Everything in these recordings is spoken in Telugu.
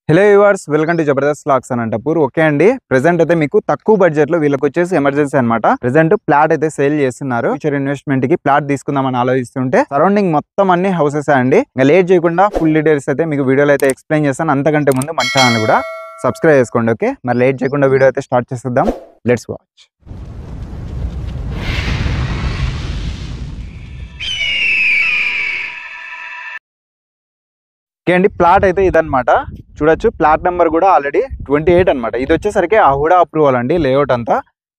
Hello viewers, welcome to Jabardasth vlogs Anantapur. Okay అండి, ప్రెసెంట్ అయితే మీకు తక్కువ బడ్జెట్ లో వీళ్ళకి వచ్చేసి ఎమర్జెన్సీ అనమాట. ప్రెసెంట్ ప్లాట్ అయితే సేల్ చేస్తున్నారు. ఫ్యూచర్ ఇన్వెస్ట్మెంట్ కి ప్లాట్ తీసుకుందామని ఆలోచిస్తుంటే సరౌండింగ్ మొత్తం అన్ని హౌసెస్ అండి. ఇంకా లేట్ చేయకుండా ఫుల్ డీటెయిల్స్ అయితే మీకు వీడియోలో అయితే ఎక్స్ప్లెయిన్ చేస్తాను. అంతకంటే ముందు మన ఛానల్ కూడా సబ్స్క్రైబ్ చేసుకోండి. ఓకే, మరి లేట్ చేయకుండా వీడియో అయితే స్టార్ట్ చేసేద్దాం. Let's watch. ఓకే అండి, ప్లాట్ అయితే ఇదనమాట. చూడొచ్చు, ప్లాట్ నెంబర్ కూడా ఆల్రెడీ 28 అనమాట. ఇది వచ్చేసరికి అహుడా అప్రూవల్ అండి. లేఅవుట్ అంతా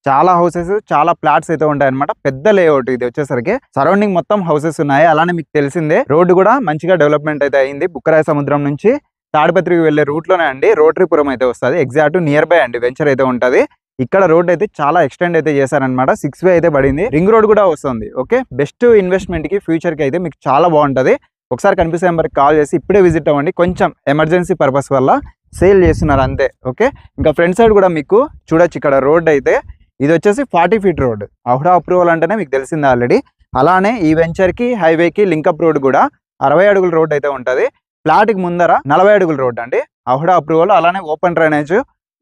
చాలా హౌసెస్, చాలా ప్లాట్స్ అయితే ఉంటాయి అనమాట. పెద్ద లేఅవుట్ ఇది వచ్చేసరికి. సరౌండింగ్ మొత్తం హౌసెస్ ఉన్నాయి. అలానే మీకు తెలిసిందే రోడ్డు కూడా మంచిగా డెవలప్మెంట్ అయితే అయింది. బుక్కరాయ సముద్రం నుంచి తాడిపత్రికి వెళ్లే రూట్ లోనే అండి రోటరీపురం అయితే వస్తుంది. ఎగ్జాక్ట్ నియర్ బై అండి వెంచర్ అయితే ఉంటది. ఇక్కడ రోడ్ అయితే చాలా ఎక్స్టెండ్ అయితే చేశారనమాట. 6 వే అయితే పడింది. రింగ్ రోడ్ కూడా వస్తుంది. ఓకే, బెస్ట్ ఇన్వెస్ట్మెంట్ కి ఫ్యూచర్ కి అయితే మీకు చాలా బాగుంటది. ఒకసారి కనిపిస్తే నెంబర్కి కాల్ చేసి ఇప్పుడే విజిట్ అవ్వండి. కొంచెం ఎమర్జెన్సీ పర్పస్ వల్ల సేల్ చేస్తున్నారు అంతే. ఓకే, ఇంకా ఫ్రంట్ సైడ్ కూడా మీకు చూడొచ్చు, ఇక్కడ రోడ్ అయితే ఇది వచ్చేసి 40 ఫీట్ రోడ్. అహుడా అప్రూవల్ అంటేనే మీకు తెలిసింది ఆల్రెడీ. అలానే ఈ వెంచర్కి హైవేకి లింకప్ రోడ్ కూడా 60 అడుగుల రోడ్ అయితే ఉంటుంది. ప్లాట్కి ముందర 40 అడుగుల రోడ్ అండి. అహుడా అప్రూవల్, అలానే open drainage,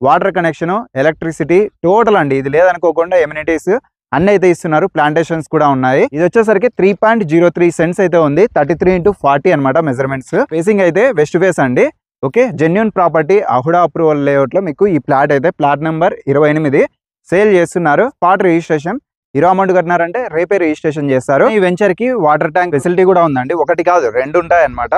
water connection, electricity total అండి. ఇది లేదనుకోకుండా ఎమ్యూనిటీస్ అన్ని అయితే ఇస్తున్నారు. ప్లాంటేషన్స్ కూడా ఉన్నాయి. ఇది వచ్చేసరికి 3.03 సెంట్స్ అయితే ఉంది. 33x40 అనమాట మెజర్మెంట్స్. ఫేసింగ్ అయితే వెస్ట్ ఫేస్ అండి. ఓకే, జెన్యూన్ ప్రాపర్టీ అహుడా అప్రూవల్ లేఅవుట్ లో మీకు ఈ ప్లాట్ అయితే ప్లాట్ నెంబర్ 28 సేల్ చేస్తున్నారు. Spot registration. ఇరో అమౌంట్ కట్టినారంటే రేపే రిజిస్ట్రేషన్ చేస్తారు. ఈ వెంచర్ కి వాటర్ ట్యాంక్ ఫెసిలిటీ కూడా ఉందండి. ఒకటి కాదు, 2 ఉంటాయి అనమాట.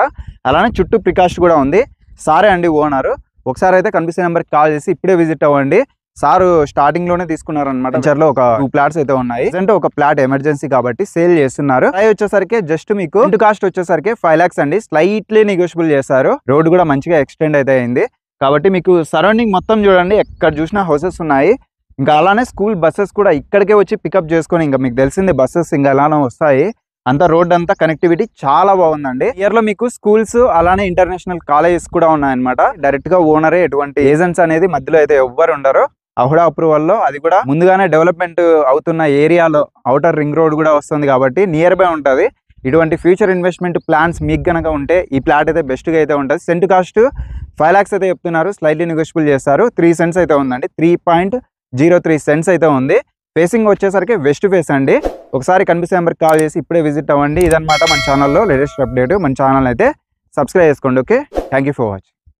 అలానే చుట్టూ ప్రికాస్ట్ కూడా ఉంది. సారే అండి ఓనర్. ఒకసారి అయితే కనిపిస్తే నెంబర్కి కాల్ చేసి ఇప్పుడే విజిట్ అవ్వండి. సార్ స్టార్టింగ్ లోనే తీసుకున్నారు అనమాట. వెంచర్ లో ఒక 2 ప్లాట్స్ అయితే ఉన్నాయి. అంటే ఒక ప్లాట్ ఎమర్జెన్సీ కాబట్టి సేల్ చేస్తున్నారు. ప్రైస్ వచ్చేసరికి జస్ట్ మీకు ఇంటి కాస్ట్ వచ్చేసరికి 5 lakhs అండి. స్లైట్లీ నెగోషియబుల్ చేస్తారు. రోడ్ కూడా మంచిగా ఎక్స్టెండ్ అయితే అయింది కాబట్టి మీకు సరౌండింగ్ మొత్తం చూడండి, ఎక్కడ చూసినా హౌసెస్ ఉన్నాయి. ఇంకా అలానే స్కూల్ బస్సెస్ కూడా ఇక్కడికే వచ్చి పికప్ చేసుకొని, ఇంకా మీకు తెలిసింది బస్సెస్ ఇంకా అలానే వస్తాయి. అంతా రోడ్ అంతా కనెక్టివిటీ చాలా బాగుందండి. ఇయర్ లో మీకు స్కూల్స్ అలానే ఇంటర్నేషనల్ కాలేజెస్ కూడా ఉన్నాయన్నమాట. డైరెక్ట్ గా ఓనరే, ఎటువంటి ఏజెంట్స్ అనేది మధ్యలో అయితే ఎవ్వరు ఉండరు. అహుడా అప్రూవల్ లో అది కూడా ముందుగానే డెవలప్మెంట్ అవుతున్న ఏరియాలో ఔటర్ రింగ్ రోడ్ కూడా వస్తుంది కాబట్టి నియర్ బై ఉంటుంది. ఇటువంటి ఫ్యూచర్ ఇన్వెస్ట్మెంట్ ప్లాన్స్ మీకు గనక ఉంటే ఈ ప్లాట్ అయితే బెస్ట్ గా అయితే ఉంటుంది. సెంట్ కాస్ట్ 5 lakhs అయితే చెప్తున్నారు. స్లైట్లీ నెగోషియబుల్ చేస్తారు. 3 cents అయితే ఉందండి. 3.03 cents అయితే ఉంది. ఫేసింగ్ వచ్చేసరికి వెస్ట్ ఫేస్ అండి. ఒకసారి కనిపిస్తే నెంబర్కి కాల్ చేసి ఇప్పుడే విజిట్ అవ్వండి. ఇదన్నమాట మన ఛానల్లో లేటెస్ట్ అప్డేట్. మన ఛానల్ అయితే సబ్స్క్రైబ్ చేసుకోండి. Okay, thank you for watching.